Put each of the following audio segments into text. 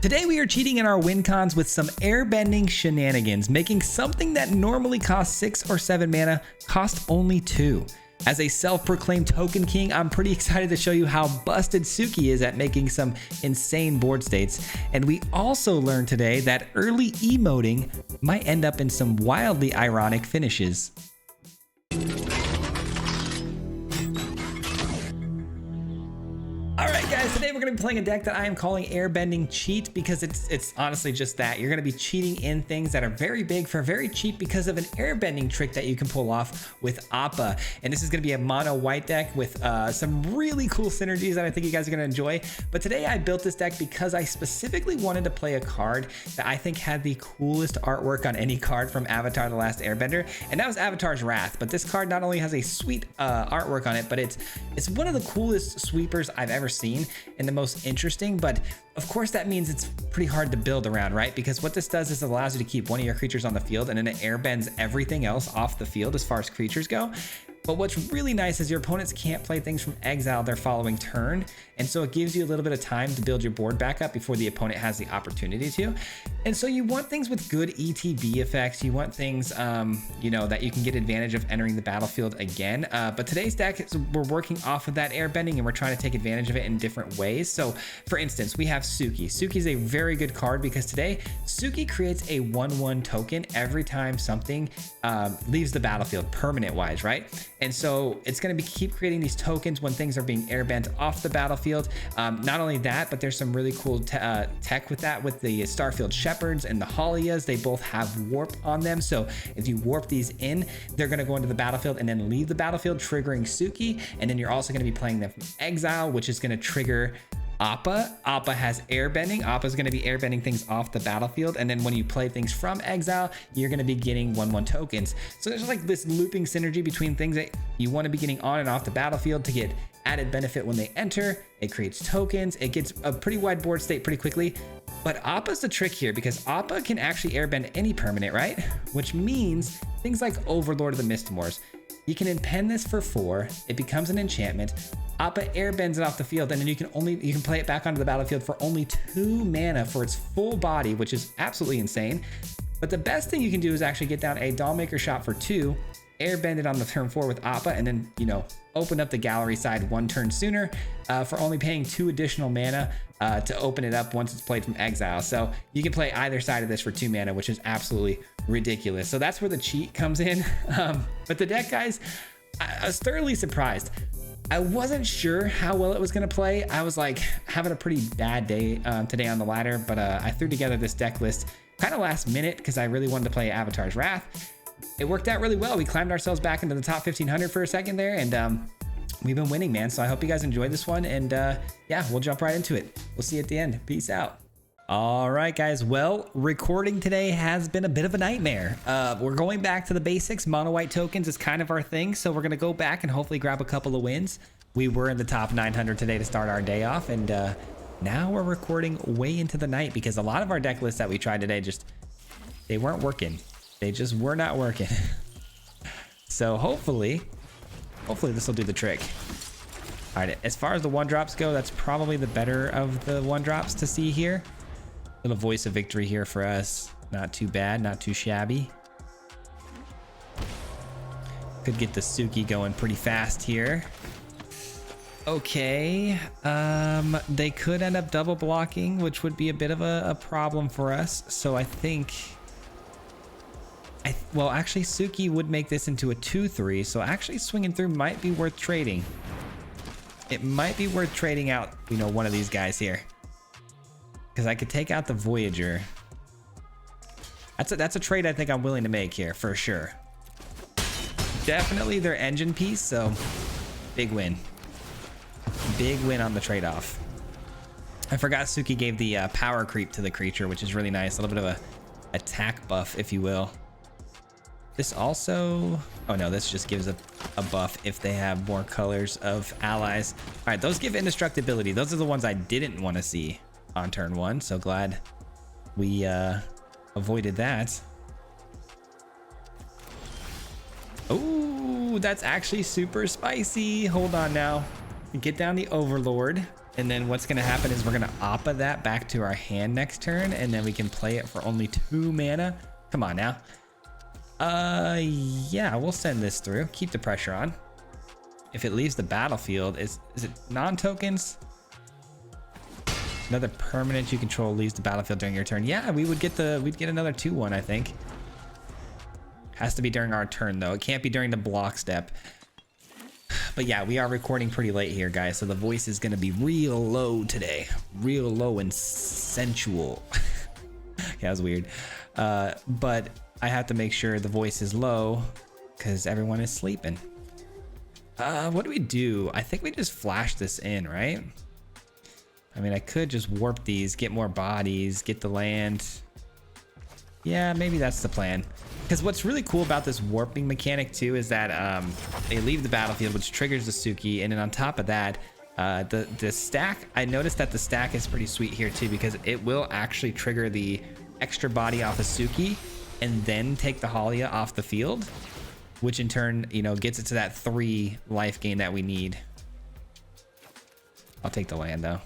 Today we are cheating in our win cons with some airbending shenanigans, making something that normally costs 6 or 7 mana cost only 2. As a self-proclaimed token king, I'm pretty excited to show you how busted Suki is at making some insane board states. And we also learned today that early emoting might end up in some wildly ironic finishes. Alright guys, today we're going to be playing a deck that I am calling Airbending Cheat because it's honestly just that. You're going to be cheating in things that are very big for very cheap because of an airbending trick that you can pull off with Appa. And this is going to be a mono white deck with some really cool synergies that I think you guys are going to enjoy. But today I built this deck because I specifically wanted to play a card that I think had the coolest artwork on any card from Avatar: The Last Airbender, and that was Avatar's Wrath. But this card not only has a sweet artwork on it, but it's one of the coolest sweepers I've ever seen and the most interesting. But of course that means it's pretty hard to build around, right? Because what this does is it allows you to keep one of your creatures on the field and then it airbends everything else off the field as far as creatures go. But what's really nice is your opponents can't play things from exile their following turn, and so it gives you a little bit of time to build your board back up before the opponent has the opportunity to. And so you want things with good ETB effects. You want things, you know, that you can get advantage of entering the battlefield again. But today's deck, we're working off of that airbending and we're trying to take advantage of it in different ways. So for instance, we have Suki. Suki is a very good card because today Suki creates a 1/1 token every time something leaves the battlefield permanent wise, right? And so it's going to keep creating these tokens when things are being airbent off the battlefield. Not only that, but there's some really cool tech with that, with the Starfield Shepherds and the Halias. They both have warp on them. So if you warp these in, they're going to go into the battlefield and then leave the battlefield, triggering Suki. And then you're also going to be playing them from exile, which is going to trigger Appa. Appa has airbending. Appa is going to be airbending things off the battlefield, and then when you play things from exile, you're going to be getting 1/1 tokens. So there's like this looping synergy between things that you want to be getting on and off the battlefield to get added benefit when they enter. It creates tokens. It gets a pretty wide board state pretty quickly. But Appa's the trick here because Appa can actually airbend any permanent, right? Which means things like Overlord of the Mistmores. You can impend this for 4. It becomes an enchantment. Appa airbends it off the field, and then you can play it back onto the battlefield for only 2 mana for its full body, which is absolutely insane. But the best thing you can do is actually get down a Dollmaker shot for 2, airbend it on the turn 4 with Appa, and then, you know, open up the gallery side 1 turn sooner for only paying 2 additional mana to open it up once it's played from exile. So you can play either side of this for 2 mana, which is absolutely ridiculous. So that's where the cheat comes in. But the deck, guys, I was thoroughly surprised. I wasn't sure how well it was going to play. I was like having a pretty bad day today on the ladder, but I threw together this deck list kind of last minute because I really wanted to play Avatar's Wrath. It worked out really well. We climbed ourselves back into the top 1500 for a second there, and we've been winning, man. So I hope you guys enjoyed this one, and yeah, we'll jump right into it. We'll see you at the end. Peace out. All right, guys. Well, recording today has been a bit of a nightmare. We're going back to the basics. Mono white tokens is kind of our thing, so we're gonna go back and hopefully grab a couple of wins. We were in the top 900 today to start our day off, and now we're recording way into the night because a lot of our deck lists that we tried today they weren't working. They just were not working. So hopefully this will do the trick. All right, as far as the 1-drops go, that's probably the better of the 1-drops to see here. Little voice of victory here for us. Not too bad, not too shabby. Could get the Suki going pretty fast here. Okay, they could end up double blocking, which would be a bit of a problem for us. So I think, well, actually Suki would make this into a 2/3. So actually swinging through might be worth trading. It might be worth trading out, you know, one of these guys here. Because I could take out the Voyager. That's a trade I think I'm willing to make here for sure. Definitely their engine piece, so big win. Big win on the trade-off. I forgot Suki gave the power creep to the creature, which is really nice. A little bit of a attack buff, if you will. This also, oh no, this just gives a buff if they have more colors of allies. All right, those give indestructibility. Those are the ones I didn't want to see on turn 1. So glad we avoided that. Oh, that's actually super spicy. Hold on now. Get down the Overlord. And then what's going to happen is we're going to Appa that back to our hand next turn, and then we can play it for only 2 mana. Come on now. Yeah, we'll send this through. Keep the pressure on. If it leaves the battlefield, is it non-tokens? Another permanent you control leaves the battlefield during your turn. Yeah, we'd get another 2/1, I think. Has to be during our turn though. It can't be during the block step. But yeah, we are recording pretty late here, guys, so the voice is gonna be real low today. Real low and sensual. Yeah, that was weird. But I have to make sure the voice is low because everyone is sleeping. What do we do? I think we just flash this in, right? I mean, I could just warp these, get more bodies, get the land. Yeah, maybe that's the plan. Because what's really cool about this warping mechanic too is that they leave the battlefield, which triggers the Suki, and then on top of that, the stack, I noticed that the stack is pretty sweet here too, because it will actually trigger the extra body off of Suki and then take the Halia off the field, which in turn, you know, gets it to that 3 life gain that we need. I'll take the land though.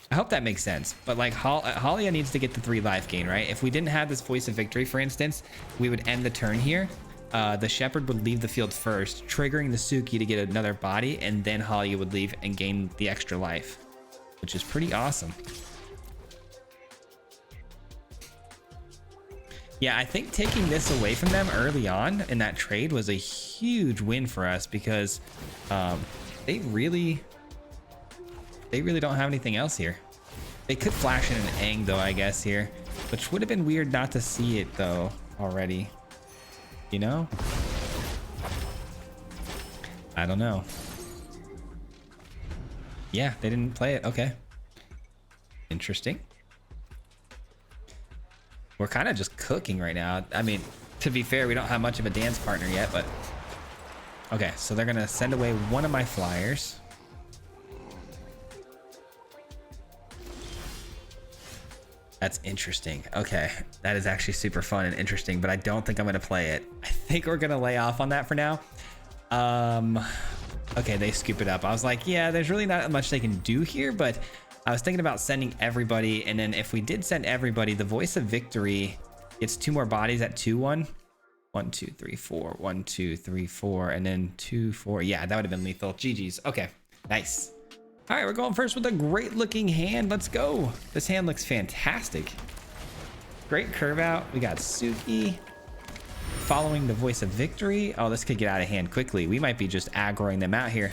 I hope that makes sense, but like Halia needs to get the 3 life gain, right? If we didn't have this Voice of Victory, for instance, we would end the turn here. The Shepherd would leave the field first, triggering the Suki to get another body, and then Halia would leave and gain the extra life, which is pretty awesome. Yeah, I think taking this away from them early on in that trade was a huge win for us because they really don't have anything else here. They could flash in an Aang though, I guess here, which would have been weird not to see it though already, you know? I don't know. Yeah, they didn't play it. Okay. Interesting. We're kind of just cooking right now. I mean, to be fair, we don't have much of a dance partner yet, but okay, so they're gonna send away one of my flyers. That's interesting. Okay, that is actually super fun and interesting, but I don't think I'm gonna play it. I think we're gonna lay off on that for now. Okay, they scoop it up. I was like, yeah, there's really not much they can do here, but I was thinking about sending everybody, and then if we did send everybody, the Voice of Victory gets 2 more bodies at 2/1. 1, 2, 3, 4. 1, 2, 3, 4, and then 2, 4. Yeah, that would have been lethal. GG's. Okay, nice. All right, we're going first with a great looking hand. Let's go. This hand looks fantastic. Great curve out. We got Suki following the Voice of Victory. Oh, this could get out of hand quickly. We might be just aggroing them out here.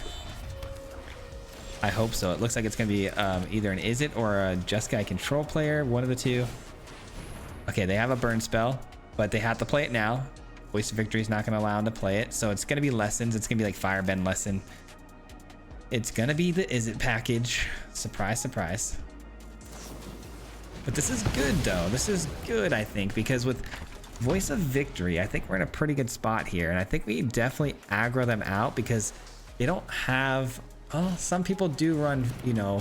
I hope so. It looks like it's going to be either an Izzet or a Jeskai control player. One of the two. Okay, they have a burn spell, but they have to play it now. Voice of Victory is not going to allow them to play it. So it's going to be lessons. It's going to be like Firebend lesson. It's going to be the Izzet package. Surprise, surprise. But this is good, though. This is good, I think, because with Voice of Victory, I think we're in a pretty good spot here. And I think we definitely aggro them out because they don't have... Oh, some people do run, you know,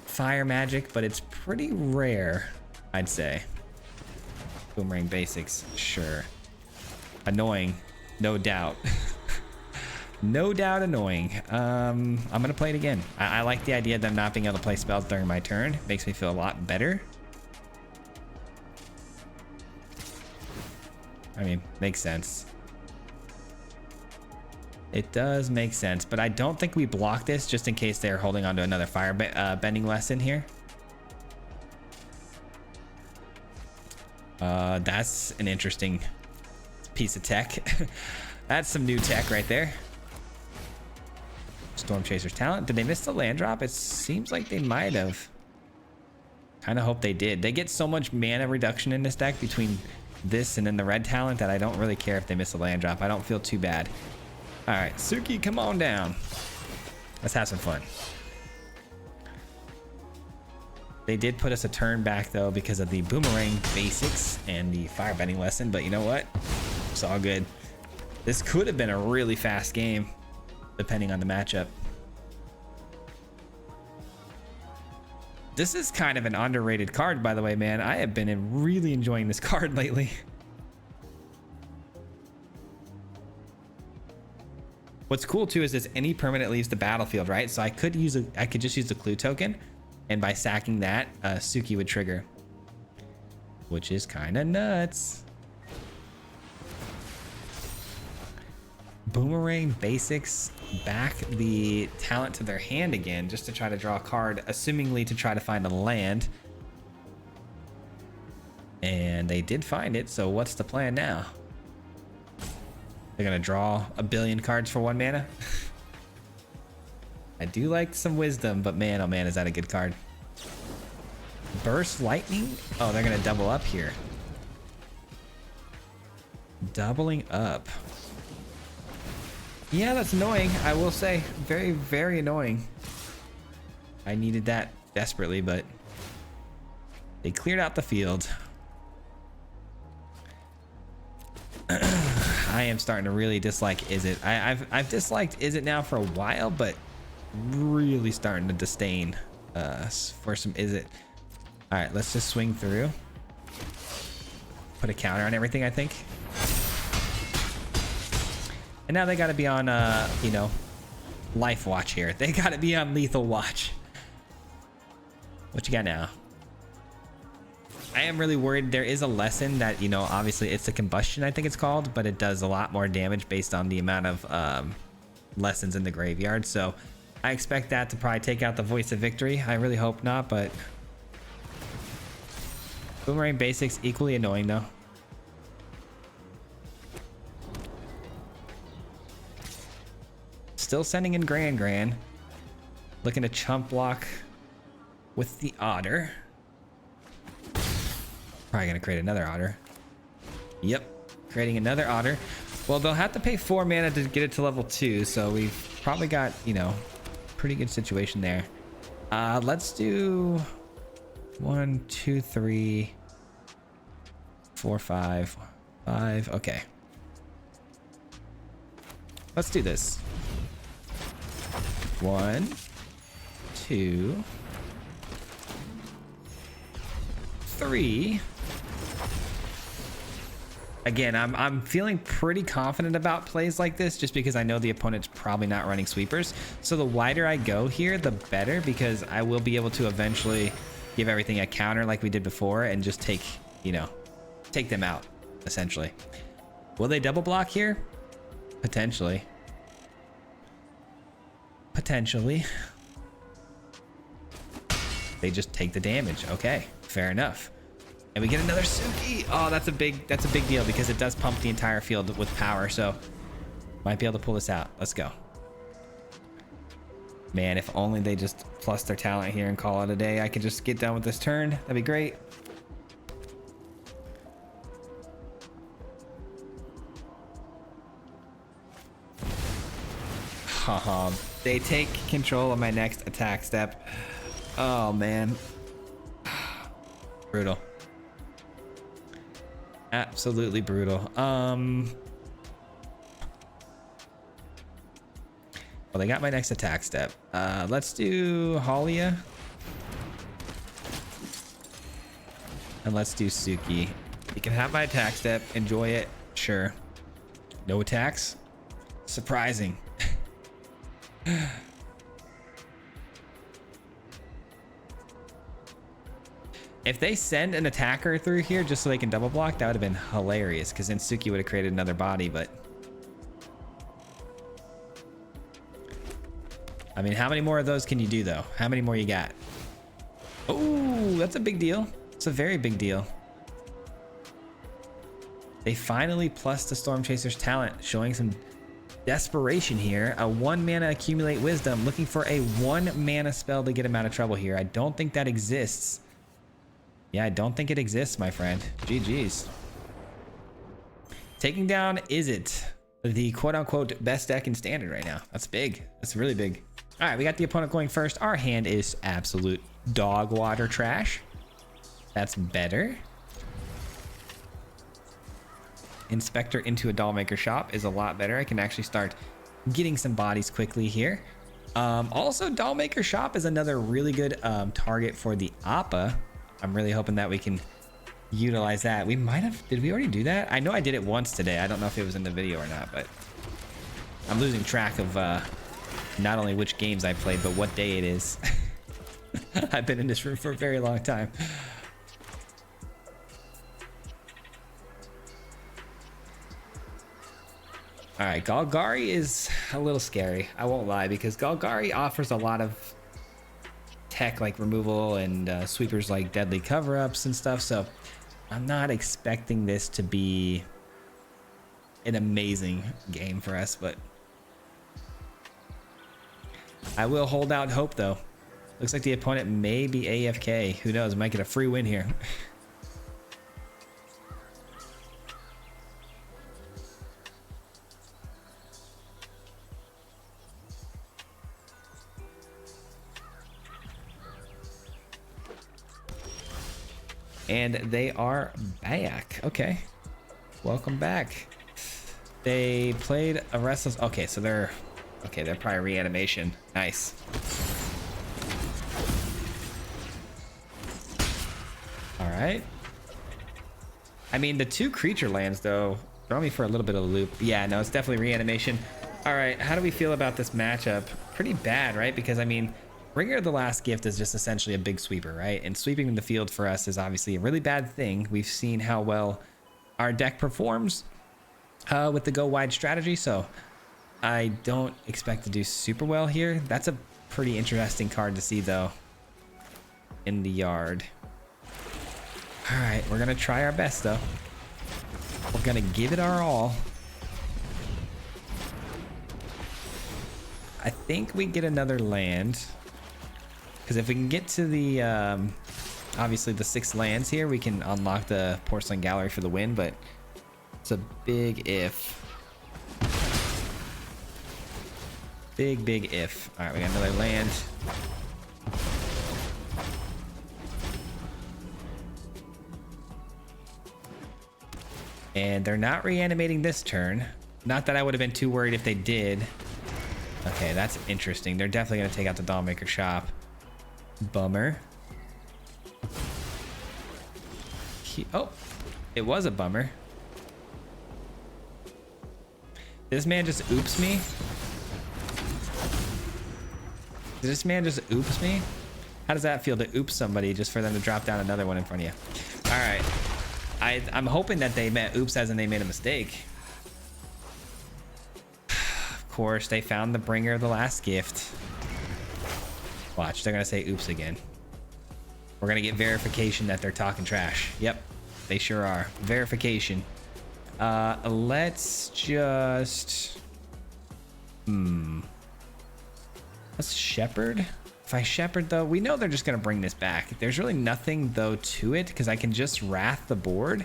fire magic, but it's pretty rare, I'd say. Boomerang basics, sure. Annoying, no doubt. No doubt annoying. I'm gonna play it again. I like the idea of them not being able to play spells during my turn. Makes me feel a lot better. I mean, makes sense. It does make sense, but I don't think we block this just in case they're holding on to another fire bending lesson here. That's an interesting piece of tech. That's some new tech right there. Storm Chaser's talent. Did they miss the land drop? It seems like they might have. Kind of hope they did. They get so much mana reduction in this deck between this and then the red talent that I don't really care if they miss a land drop. I don't feel too bad. All right, Suki, come on down. Let's have some fun. They did put us a turn back though because of the boomerang basics and the firebending lesson, but you know what? It's all good. This could have been a really fast game, depending on the matchup. This is kind of an underrated card, by the way, man. I have been really enjoying this card lately. What's cool too is this any permanent leaves the battlefield, right? So I could just use the clue token, and by sacking that, Suki would trigger, which is kind of nuts. Boomerang Basics back the talent to their hand again, just to try to draw a card, assumingly to try to find a land. And they did find it, so what's the plan now? They're gonna draw a billion cards for 1 mana. I do like some wisdom, but man, oh man, is that a good card. Burst Lightning? Oh, they're gonna double up here. Doubling up. Yeah, that's annoying, I will say. Very, very annoying. I needed that desperately, but they cleared out the field. I am starting to really dislike Izzet. I've disliked Izzet now for a while, but really starting to disdain for some Izzet. All right, let's just swing through. Put a counter on everything, I think. And now they got to be on, you know, life watch here. They got to be on lethal watch. What you got now? I am really worried. There is a lesson that, you know, obviously it's the combustion, I think it's called, but it does a lot more damage based on the amount of lessons in the graveyard. So I expect that to probably take out the Voice of Victory. I really hope not, but Boomerang Basics equally annoying though. Still sending in Gran. Looking to chump block with the Otter. Probably gonna create another Otter. Yep, creating another Otter. Well, they'll have to pay 4 mana to get it to level 2, so we've probably got, you know, pretty good situation there. Let's do 1, 2, 3, 4, 5. Okay. Let's do this. 1, 2, 3. Again, I'm feeling pretty confident about plays like this just because I know the opponent's probably not running sweepers. So the wider I go here, the better, because I will be able to eventually give everything a counter like we did before and just take, you know, take them out, essentially. Will they double block here? Potentially. Potentially. They just take the damage. Okay, fair enough. And we get another Suki. Oh, that's a big deal because it does pump the entire field with power. So might be able to pull this out. Let's go. Man, if only they just plus their talent here and call it a day. I could just get done with this turn. That'd be great. Haha, they take control of my next attack step. Oh man. Brutal. Absolutely brutal. Well, they got my next attack step. Let's do Halia. And let's do Suki. You can have my attack step, enjoy it, sure. No attacks? Surprising. If they send an attacker through here just so they can double block, that would have been hilarious because then Suki would have created another body, but I mean, how many more of those can you do though? How many more you got? Oh, that's a big deal. It's a very big deal. They finally plus the Storm Chaser's talent, showing some desperation here. A 1 mana accumulate wisdom, looking for a 1 mana spell to get him out of trouble here. I don't think that exists. Yeah, I don't think it exists, my friend. GG's. Taking down Izzet, the quote-unquote best deck in Standard right now. That's big. That's really big. All right, we got the opponent going first. Our hand is absolute dog water trash. That's better. Inspector into a Dollmaker shop is a lot better. I can actually start getting some bodies quickly here. Also, Dollmaker shop is another really good target for the Appa. I'm really hoping that we can utilize that. We might have, did we already do that? I know I did it once today. I don't know if it was in the video or not, but I'm losing track of not only which games I played, but what day it is. I've been in this room for a very long time. All right, Golgari is a little scary. I won't lie, because Golgari offers a lot of tech like removal and sweepers like deadly cover-ups and stuff. So I'm not expecting this to be an amazing game for us, but I will hold out hope though. Looks like the opponent may be AFK. Who knows? Might get a free win here. And they are back. Okay. Welcome back. They played a restless. Okay, so they're probably reanimation. Nice. All right. I mean, the 2 creature lands though throw me for a little bit of a loop. Yeah, no, it's definitely reanimation. All right, how do we feel about this matchup? Pretty bad, right? Because I mean, Bringer of the Last Gift is just essentially a big sweeper, right? And sweeping the field for us is obviously a really bad thing. We've seen how well our deck performs with the go wide strategy, so I don't expect to do super well here. That's a pretty interesting card to see though in the yard. All right, we're gonna try our best though. We're gonna give it our all. I think we get another land, because if we can get to the obviously the 6 lands here, we can unlock the Porcelain Gallery for the win, but it's a big if. Big if. All right, we got another land. And they're not reanimating this turn. Not that I would have been too worried if they did. Okay, that's interesting. They're definitely going to take out the Dollmaker shop. Bummer. Oh, it was a bummer. This man just oops me. Did this man just oops me? How does that feel to oops somebody just for them to drop down another one in front of you? All right. I'm hoping that they meant oops as in they made a mistake. Of course, they found the Bringer of the Last Gift. Watch, they're going to say oops again. We're going to get verification that they're talking trash. Yep, they sure are. Verification. Let's just... Let's shepherd. If I shepherd though, we know they're just gonna bring this back. There's really nothing though to it, because I can just wrath the board.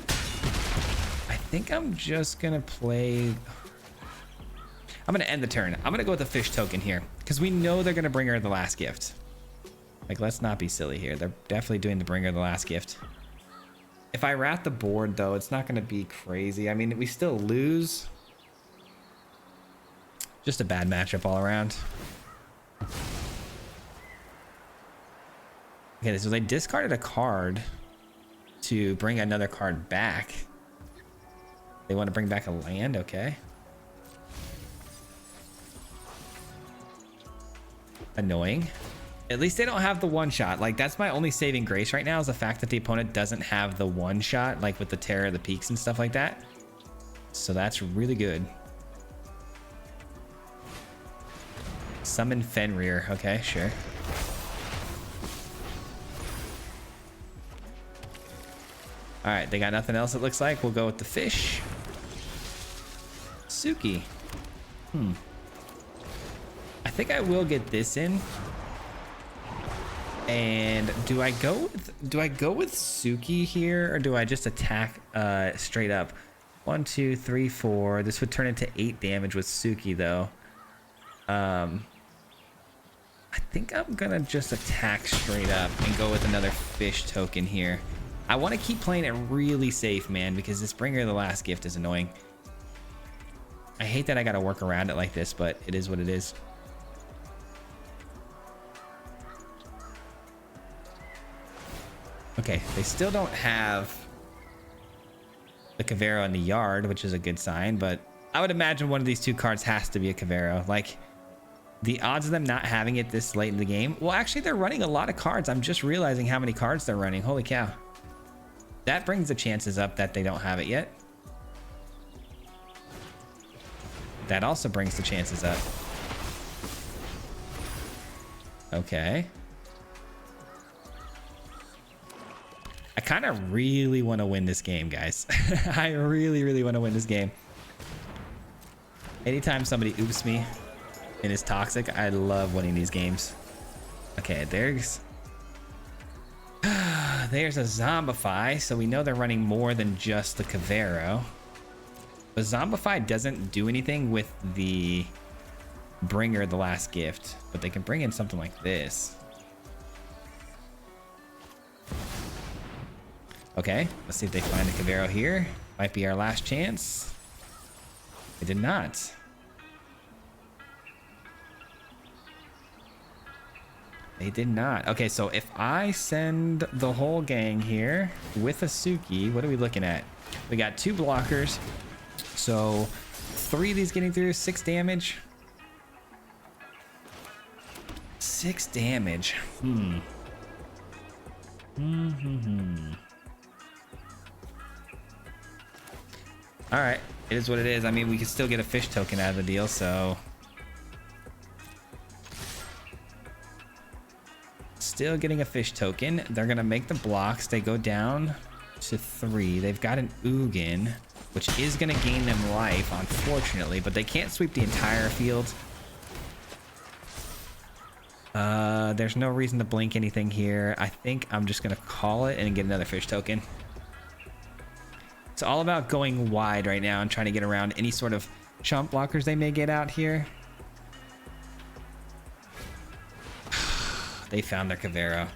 I think I'm just gonna play... I'm gonna end the turn. I'm gonna go with the fish token here, because we know they're gonna bring her the Last Gift. Like, let's not be silly here. They're definitely doing the Bringer the Last Gift. If I wrath the board though, it's not gonna be crazy. I mean, we still lose. Just a bad matchup all around. Okay, so they discarded a card to bring another card back. They want to bring back a land, okay. Annoying. At least they don't have the one shot. Like, that's my only saving grace right now, is the fact that the opponent doesn't have the one shot, like with the Terror of the Peaks and stuff like that. So that's really good. Summon Fenrir. Okay, sure. All right, they got nothing else, it looks like. We'll go with the fish. Suki. I think I will get this in. And do I go with Suki here, or do I just attack straight up? 1, 2, 3, 4. This would turn into 8 damage with Suki though. I think I'm gonna just attack straight up and go with another fish token here. I want to keep playing it really safe, man, because this Bringer of the Last Gift is annoying. I hate that I gotta work around it like this, but it is what it is. Okay, they still don't have the Cavero in the yard, which is a good sign, but I would imagine one of these two cards has to be a Cavero. Like, the odds of them not having it this late in the game. Well, actually, they're running a lot of cards. I'm just realizing how many cards they're running. Holy cow. That brings the chances up that they don't have it yet. That also brings the chances up. Okay. I kind of really want to win this game, guys. I really, really want to win this game. Anytime somebody oops me and is toxic, I love winning these games. Okay, there's a Zombify, so we know they're running more than just the Cavero. But Zombify doesn't do anything with the Bringer, the last gift, but they can bring in something like this. Okay, let's see if they find the Cavero here. Might be our last chance. They did not. They did not. Okay, so if I send the whole gang here with a Suki, what are we looking at? We got 2 blockers. So 3 of these getting through, 6 damage. 6 damage. All right, it is what it is. I mean, we can still get a fish token out of the deal, so still getting a fish token. They're gonna make the blocks. They go down to 3. They've got an Ugin, which is gonna gain them life, unfortunately, but they can't sweep the entire field. There's no reason to blink anything here. I think I'm just gonna call it and get another fish token. It's all about going wide right now and trying to get around any sort of chump blockers they may get out here. They found their Cavero.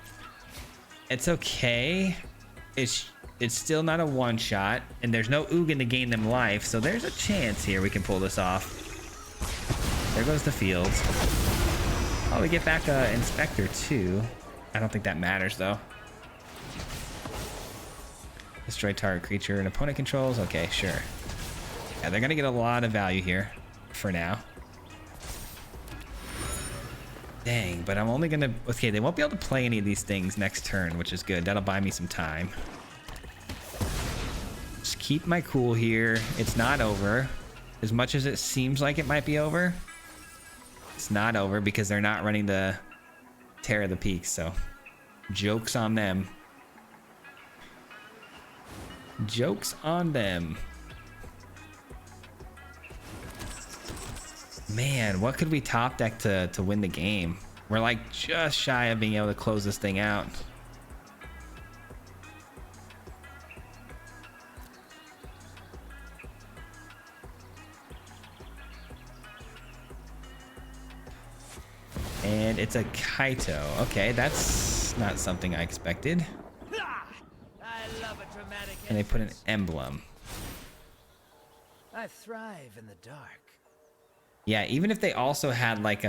It's okay. It's still not a one-shot, and there's no Ugin to gain them life, so there's a chance here we can pull this off. There goes the field. Oh, we get back Inspector too. I don't think that matters though. Destroy target creature and opponent controls. Okay, sure. Yeah, they're gonna get a lot of value here for now. Dang, but I'm only gonna... Okay, they won't be able to play any of these things next turn, which is good. That'll buy me some time. Just keep my cool here. It's not over. As much as it seems like it might be over, it's not over because they're not running the Terror of the Peaks, so joke's on them. Joke's on them. Man, what could we top deck to win the game? We're like just shy of being able to close this thing out. And it's a Kaito. Okay, that's not something I expected. And they put an emblem. I thrive in the dark. Yeah, even if they also had like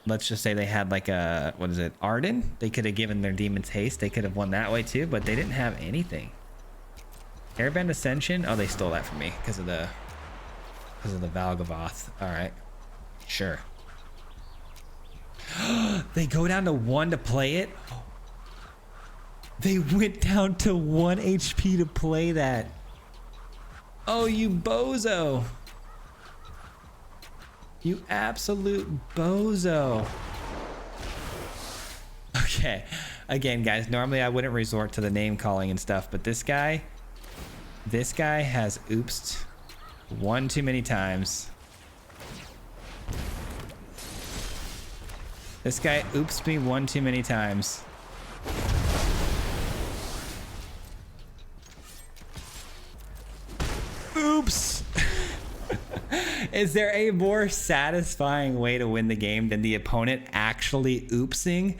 let's just say they had like a, what is it, Arden, they could have given their Demon's Haste. They could have won that way too, but they didn't have anything. Airbend Ascension. Oh, they stole that from me because of the Valgavoth. All right, sure. They go down to 1 to play it. They went down to 1 HP to play that. Oh, you bozo. You absolute bozo. Okay. Again, guys, normally I wouldn't resort to the name calling and stuff, but this guy has oopsed 1 too many times. This guy oops me 1 too many times. Oops. Is there a more satisfying way to win the game than the opponent actually oopsing?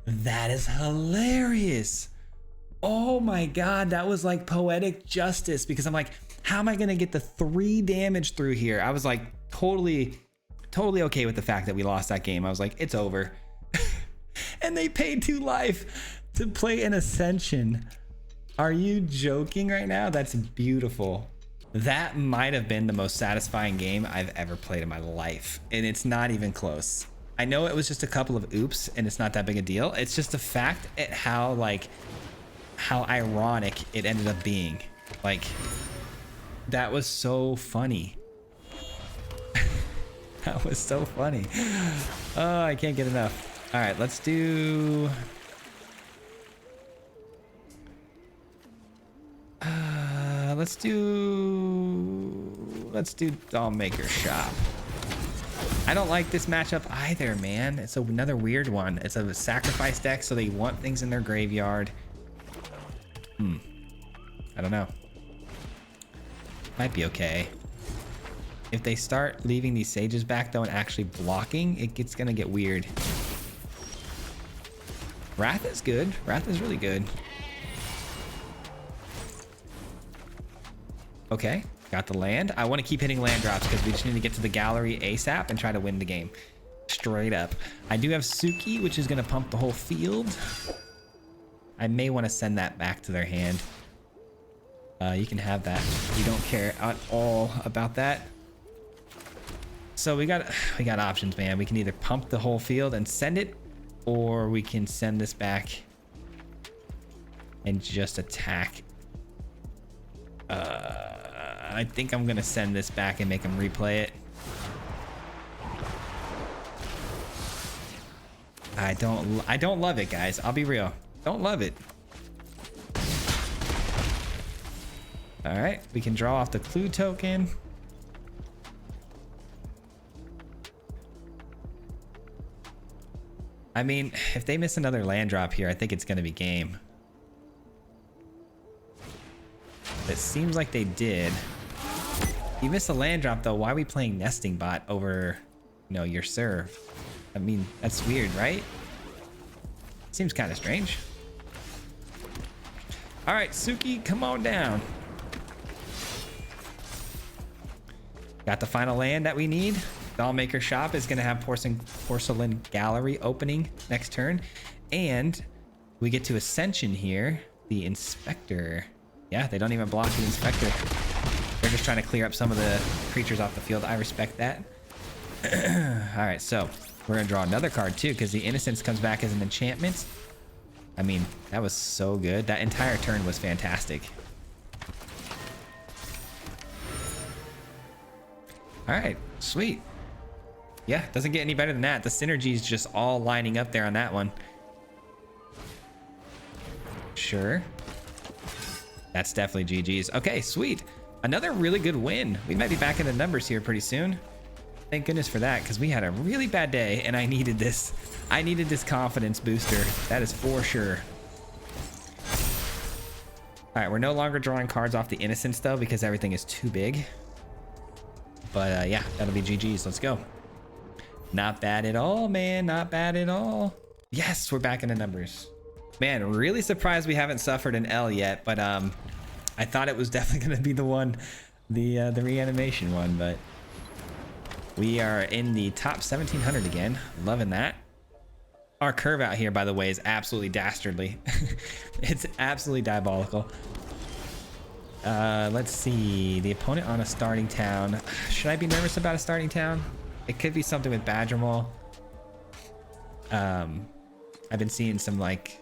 That is hilarious. Oh my god, that was like poetic justice, because I'm like, how am I gonna get the 3 damage through here? I was like totally okay with the fact that we lost that game. I was like, it's over. And they paid 2 life to play an Ascension. Are you joking right now? That's beautiful. That might have been the most satisfying game I've ever played in my life. And it's not even close. I know it was just a couple of oops and it's not that big a deal. It's just the fact at how ironic it ended up being. Like, that was so funny. That was so funny. Oh, I can't get enough. All right, let's do... let's do Doll Maker Shop. I don't like this matchup either, man. It's another weird one. It's a sacrifice deck, so they want things in their graveyard. I don't know. Might be okay. If they start leaving these sages back though and actually blocking, it's gonna get weird. Wrath is good. Wrath is really good. Okay, got the land. I want to keep hitting land drops because we just need to get to the gallery ASAP and try to win the game. Straight up. I do have Suki, which is going to pump the whole field. I may want to send that back to their hand. You can have that. You don't care at all about that. So we got options, man. We can either pump the whole field and send it, or we can send this back and just attack. I think I'm gonna send this back and make him replay it. I don't love it, guys. I'll be real. Don't love it. All right, we can draw off the clue token. I mean, if they miss another land drop here, I think it's gonna be game. It seems like they did. You missed a land drop though. Why are we playing Nesting Bot over, you know, your serve? I mean, that's weird, right? Seems kind of strange. All right, Suki, come on down. Got the final land that we need. Doll Maker Shop is gonna have Porcelain Gallery opening next turn. And we get to Ascension here. The Inspector. Yeah, they don't even block the Inspector. They're just trying to clear up some of the creatures off the field. I respect that. All right, so we're gonna draw another card too, because the Innocence comes back as an enchantment. I mean, that was so good. That entire turn was fantastic. All right, sweet. Yeah, doesn't get any better than that. The synergy is just all lining up there on that one. Sure. That's definitely GG's. Okay, sweet. Another really good win. We might be back in the numbers here pretty soon. Thank goodness for that, because we had a really bad day and I needed this. I needed this confidence booster. That is for sure. All right, we're no longer drawing cards off the Innocence though, because everything is too big. But yeah, that'll be GG's. Let's go. Not bad at all, man. Not bad at all. Yes, we're back in the numbers. Man, really surprised we haven't suffered an L yet, but I thought it was definitely going to be the one, the reanimation one, but we are in the top 1700 again. Loving that. Our curve out here, by the way, is absolutely dastardly. It's absolutely diabolical. Let's see. The opponent on a starting town. Should I be nervous about a starting town? It could be something with Badger Maul. I've been seeing some like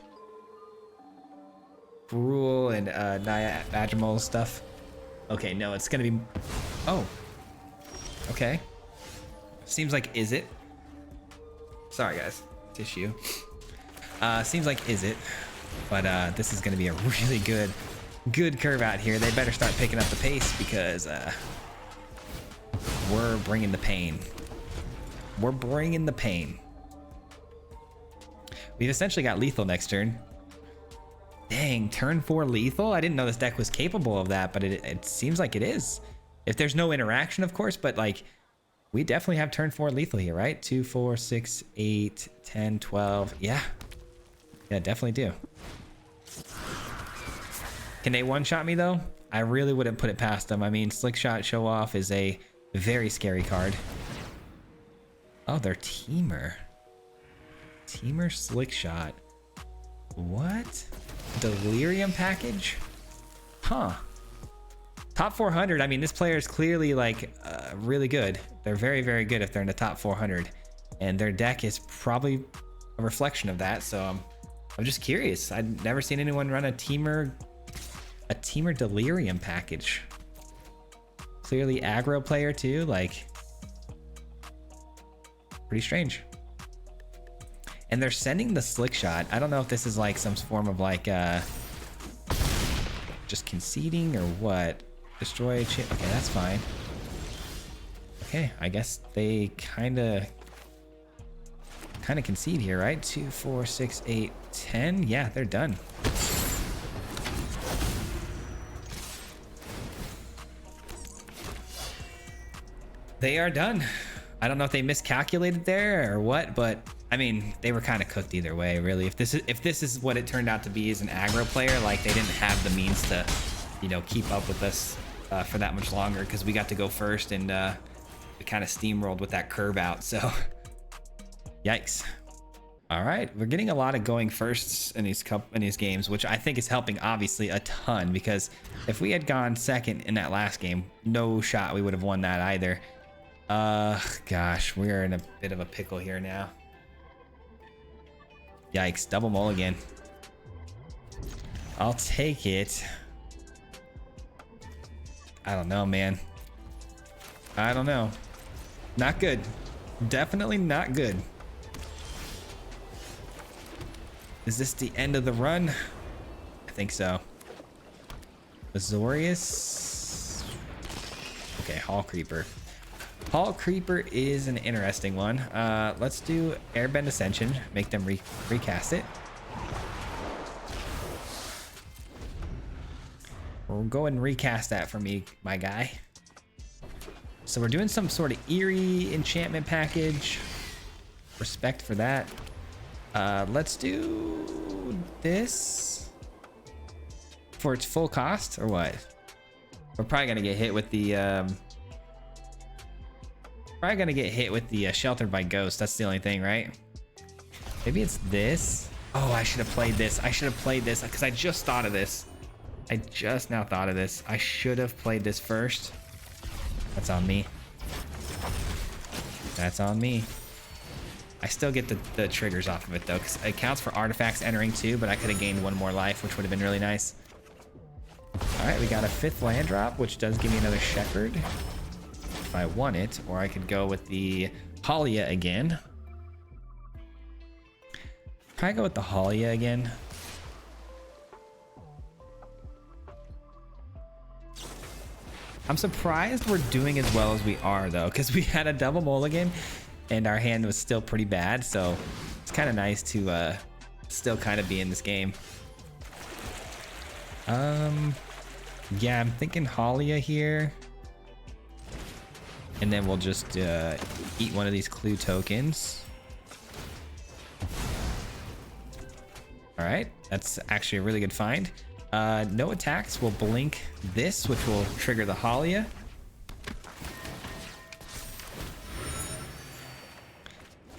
Gruul and Naya Badger Maul stuff. Okay, no, it's gonna be. Oh, okay. Seems like Izzet. Sorry, guys. Tissue. Seems like Izzet, but this is gonna be a really good curve out here. They better start picking up the pace because we're bringing the pain. We're bringing the pain. We've essentially got lethal next turn. Dang, turn 4 lethal? I didn't know this deck was capable of that, but it seems like it is. If there's no interaction, of course, but like, we definitely have turn 4 lethal here, right? 2, 4, 6, 8, 10, 12. Yeah. Yeah, definitely do. Can they one-shot me, though? I really wouldn't put it past them. I mean, Slick Shot Show Off is a very scary card. Oh, they're Teamer. Teamer Slick Shot. What? Delirium package? Huh. Top 400. I mean, this player is clearly like really good. They're very, very good if they're in the top 400, and their deck is probably a reflection of that. So I'm just curious. I've never seen anyone run a teamer delirium package. Clearly aggro player too, like pretty strange. And they're sending the slick shot. I don't know if this is like some form of like just conceding or what. Destroy chip. Okay, that's fine. Okay, I guess they kind of concede here, right? 2, 4, 6, 8, 10. Yeah, they're done. They are done. I don't know if they miscalculated there or what, but I mean, they were kind of cooked either way, really. If this is what it turned out to be as an aggro player, like they didn't have the means to, you know, keep up with us for that much longer, because we got to go first and we kind of steamrolled with that curve out. So, yikes. All right, we're getting a lot of going firsts in these games, which I think is helping obviously a ton, because if we had gone second in that last game, no shot we would have won that either. Gosh, we're in a bit of a pickle here now. Yikes, double mulligan. I'll take it. I don't know, man. I don't know. Not good. Definitely not good. Is this the end of the run? I think so. Azorius. Okay, Hall Creeper. Hall Creeper is an interesting one. Let's do Airbend Ascension. Make them recast it. We'll go and recast that for me, my guy. So we're doing some sort of eerie enchantment package. Respect for that. Let's do this for its full cost, or what? We're probably gonna get hit with the Sheltered by Ghost. That's the only thing, right? Maybe it's this. Oh, I should have played this. I should have played this because I just thought of this. I just now thought of this. I should have played this first. That's on me. That's on me. I still get the triggers off of it though, because it counts for artifacts entering too, but I could have gained one more life, which would have been really nice. All right, we got a 5th land drop, which does give me another Shepherd if I want it, or I could go with the Halia again. Probably go with the Halia again. I'm surprised we're doing as well as we are though, because we had a double mulligan and our hand was still pretty bad, so it's kind of nice to still kind of be in this game. Yeah, I'm thinking Halia here, and then we'll just eat one of these clue tokens. All right, that's actually a really good find. No attacks. We'll blink this, which will trigger the Halia.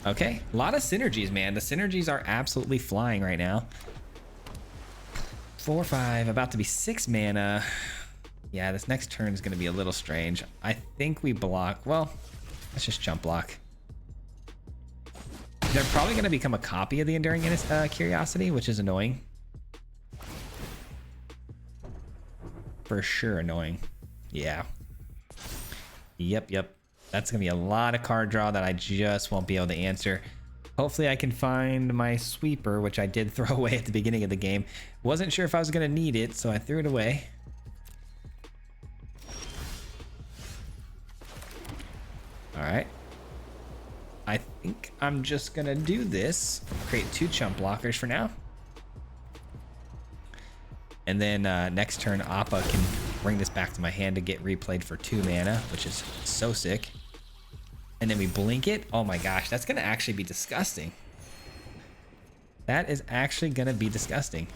Okay, a lot of synergies, man. The synergies are absolutely flying right now. 4, 5, about to be 6 mana. Yeah, this next turn is going to be a little strange. I think we block. Well, let's just jump block. They're probably going to become a copy of the Enduring Curiosity, which is annoying. For sure annoying. Yeah. Yep. That's going to be a lot of card draw that I just won't be able to answer. Hopefully I can find my sweeper, which I did throw away at the beginning of the game. Wasn't sure if I was going to need it, so I threw it away. All right. I think I'm just going to do this. Create 2 chump blockers for now. And then next turn, Appa can bring this back to my hand to get replayed for 2 mana, which is so sick. And then we blink it. Oh my gosh, that's going to actually be disgusting. That is actually going to be disgusting.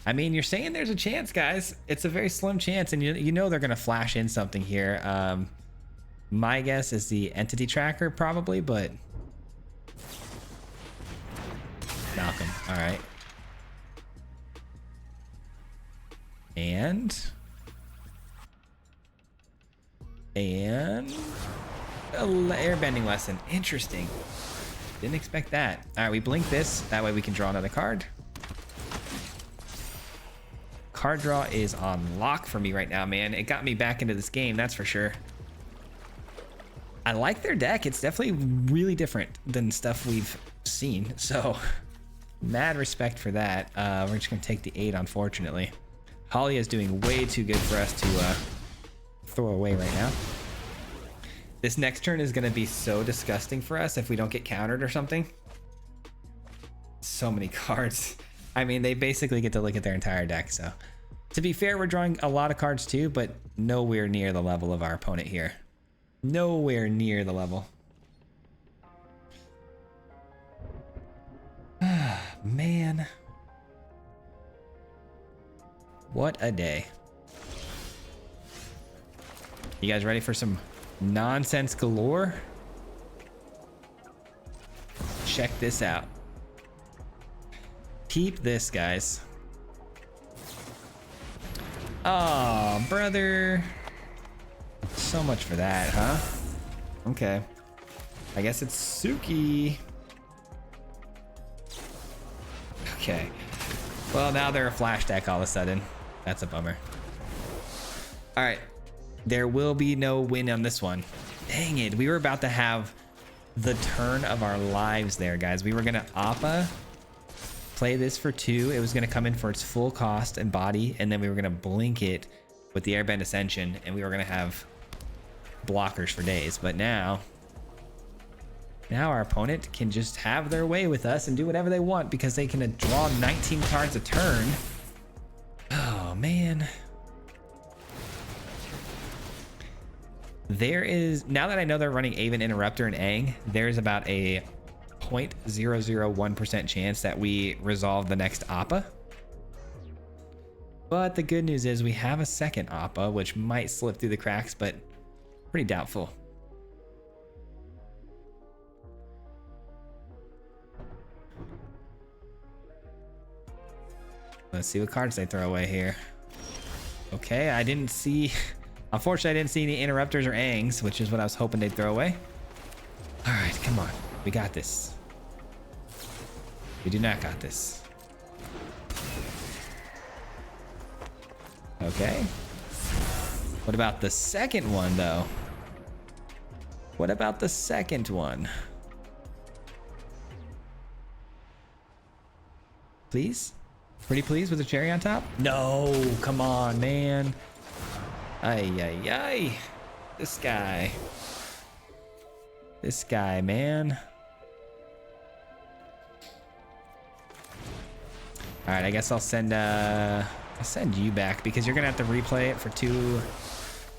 I mean, you're saying there's a chance, guys. It's a very slim chance, and you know they're going to flash in something here. My guess is the entity tracker probably, but... Malcolm, all right. airbending lesson. Interesting. Didn't expect that. All right, we blink this. That way we can draw another card. Card draw is on lock for me right now, man. It got me back into this game, that's for sure. I like their deck. It's definitely really different than stuff we've seen. So mad respect for that. We're just gonna take the 8, unfortunately. Holly is doing way too good for us to throw away right now. This next turn is gonna be so disgusting for us if we don't get countered or something. So many cards. I mean, they basically get to look at their entire deck. So to be fair, we're drawing a lot of cards too, but nowhere near the level of our opponent here. Nowhere near the level. Man. What a day. You guys ready for some nonsense galore? Check this out. Keep this, guys. Oh, brother. So much for that, huh? Okay. I guess it's Suki. Okay. Well, now they're a flash deck all of a sudden. That's a bummer. All right. There will be no win on this one. Dang it. We were about to have the turn of our lives there, guys. We were going to Appa, play this for 2. It was going to come in for its full cost and body, and then we were going to blink it with the Airbend Ascension, and we were going to have blockers for days. But now our opponent can just have their way with us and do whatever they want because they can draw 19 cards a turn. Oh, man. There is, now that I know they're running Aven Interrupter and Aang, there's about a 0.001% chance that we resolve the next Appa. But the good news is we have a second Appa, which might slip through the cracks, but pretty doubtful. Let's see what cards they throw away here. Okay, I didn't see... Unfortunately, I didn't see any Interrupters or Aangs, which is what I was hoping they'd throw away. All right, come on. We got this. We do not got this. Okay. What about the second one, though? What about the second one? Please? Pretty please with a cherry on top? No, come on, man. Ay, ay, ay. This guy. This guy, man. All right, I guess I'll send you back because you're gonna have to replay it for 2,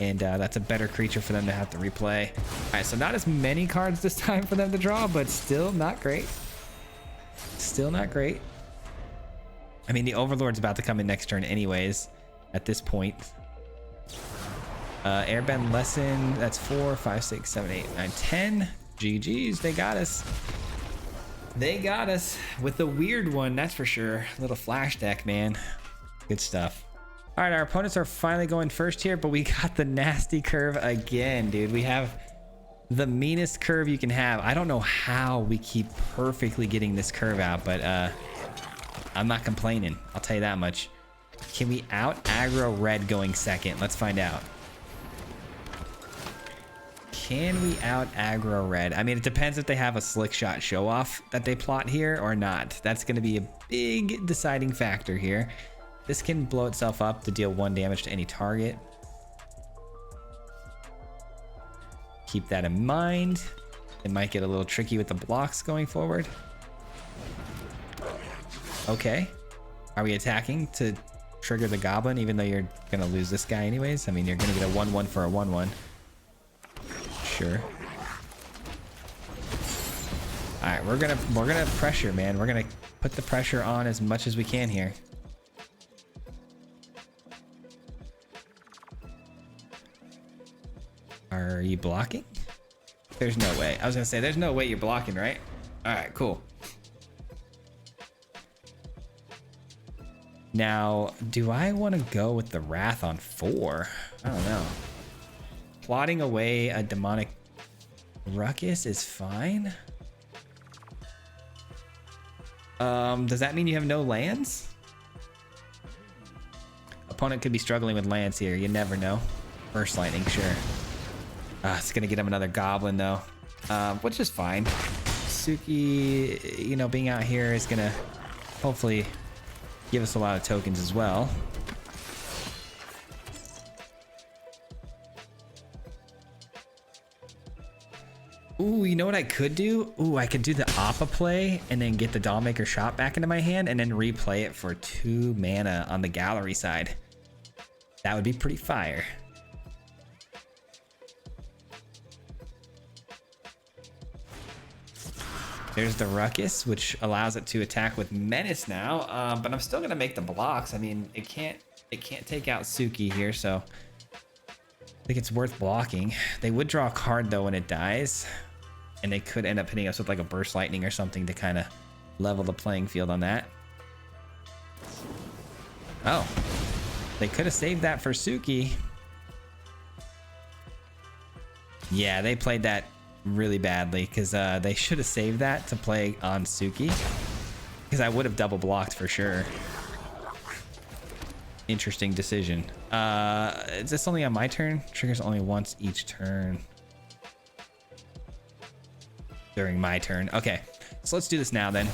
and that's a better creature for them to have to replay. All right, so not as many cards this time for them to draw, but still not great. Still not great. I mean, the Overlord's about to come in next turn anyways, at this point. Airbend lesson, that's 4, 5, 6, 7, 8, 9, 10. GG's, they got us. They got us with the weird one, that's for sure. Little flash deck, man. Good stuff. All right, our opponents are finally going first here, but we got the nasty curve again, dude. We have the meanest curve you can have. I don't know how we keep perfectly getting this curve out, but I'm not complaining. I'll tell you that much. Can we out aggro red going second? Let's find out. Can we out aggro red? I mean, it depends if they have a slick shot show off that they plot here or not. That's going to be a big deciding factor here. This can blow itself up to deal 1 damage to any target. Keep that in mind. It might get a little tricky with the blocks going forward. Okay. Are we attacking to trigger the goblin even though you're going to lose this guy anyways? I mean, you're going to get a 1-1 for a 1-1. Sure. All right, we're gonna pressure, man. We're gonna put the pressure on as much as we can here. Are you blocking? There's no way. I was gonna say there's no way you're blocking, right? All right, cool. Now, do I want to go with the Wrath on 4? I don't know. Plotting away a demonic ruckus is fine. Does that mean you have no lands? Opponent could be struggling with lands here. You never know. Burst lightning, sure. It's gonna get him another goblin though, which is fine. Suki, you know, being out here is gonna hopefully give us a lot of tokens as well. Ooh, you know what I could do? Ooh, I could do the Appa play and then get the Dollmaker shot back into my hand and then replay it for 2 mana on the gallery side. That would be pretty fire. There's the Ruckus, which allows it to attack with Menace now, but I'm still gonna make the blocks. I mean, it can't take out Suki here, so I think it's worth blocking. They would draw a card though when it dies, and they could end up hitting us with like a Burst Lightning or something to kind of level the playing field on that. Oh, they could have saved that for Suki. Yeah, they played that really badly because they should have saved that to play on Suki, because I would have double blocked for sure. Interesting decision. Is this only on my turn? Triggers only once each turn during my turn. Okay, so let's do this now then.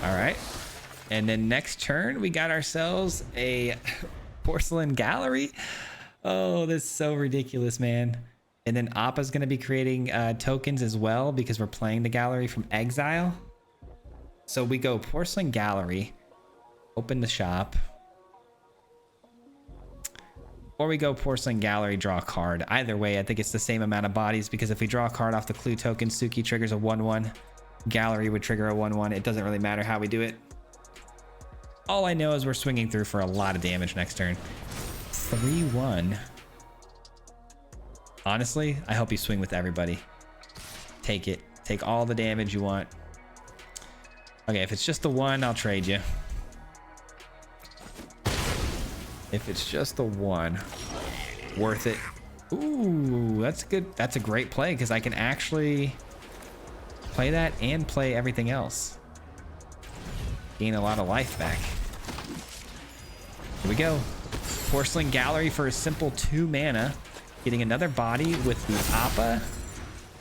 All right, and then next turn we got ourselves a Porcelain Gallery. Oh, this is so ridiculous, man. And then Appa's going to be creating tokens as well because we're playing the gallery from exile. So we go Porcelain Gallery, open the shop, or we go Porcelain Gallery, draw a card. Either way, I think it's the same amount of bodies, because if we draw a card off the clue token, Suki triggers a 1/1. Gallery would trigger a 1/1. It doesn't really matter how we do it. All I know is we're swinging through for a lot of damage next turn. 3/1. Honestly, I hope you swing with everybody. Take it. Take all the damage you want. Okay, if it's just the 1, I'll trade you. If it's just the 1, worth it. Ooh, that's good. That's a great play because I can actually play that and play everything else. Gain a lot of life back. Here we go. Porcelain Gallery for a simple 2 mana. Getting another body with the Appa.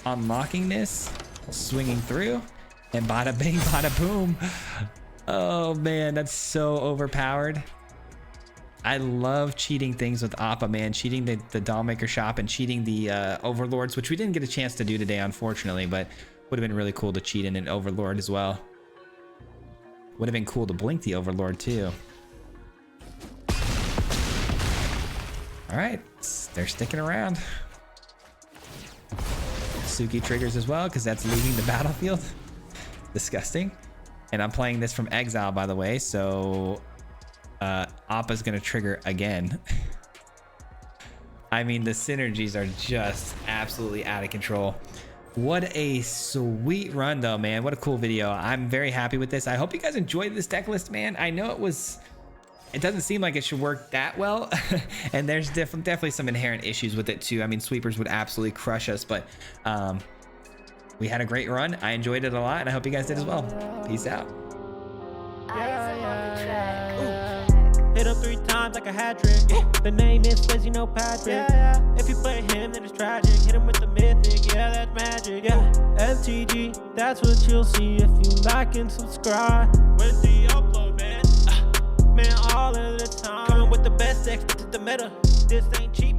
Unlocking this. Swinging through. And bada bing, bada boom. Oh man, that's so overpowered. I love cheating things with Appa, man. Cheating the Dollmaker shop and cheating the Overlords, which we didn't get a chance to do today, unfortunately, but would have been really cool to cheat in an Overlord as well. Would have been cool to blink the Overlord too. All right, they're sticking around. Suki triggers as well because that's leaving the battlefield. Disgusting. And I'm playing this from exile, by the way, so Appa's gonna trigger again. I mean, the synergies are just absolutely out of control. What a sweet run though, man. What a cool video. I'm very happy with this. I hope you guys enjoyed this deck list, man. I know it doesn't seem like it should work that well. And there's definitely some inherent issues with it too. I mean, sweepers would absolutely crush us, but we had a great run. I enjoyed it a lot, and I hope you guys did as well. Peace out. Hit him 3 times like a hat trick. The name is Fizz, you know Patrick. If you play him, then it's tragic. Hit him with the mythic, yeah, that's magic. MTG, that's what you'll see if you like and subscribe. With the upload, man. Man, all of the time. Coming with the best decks, this is the meta. This ain't cheap.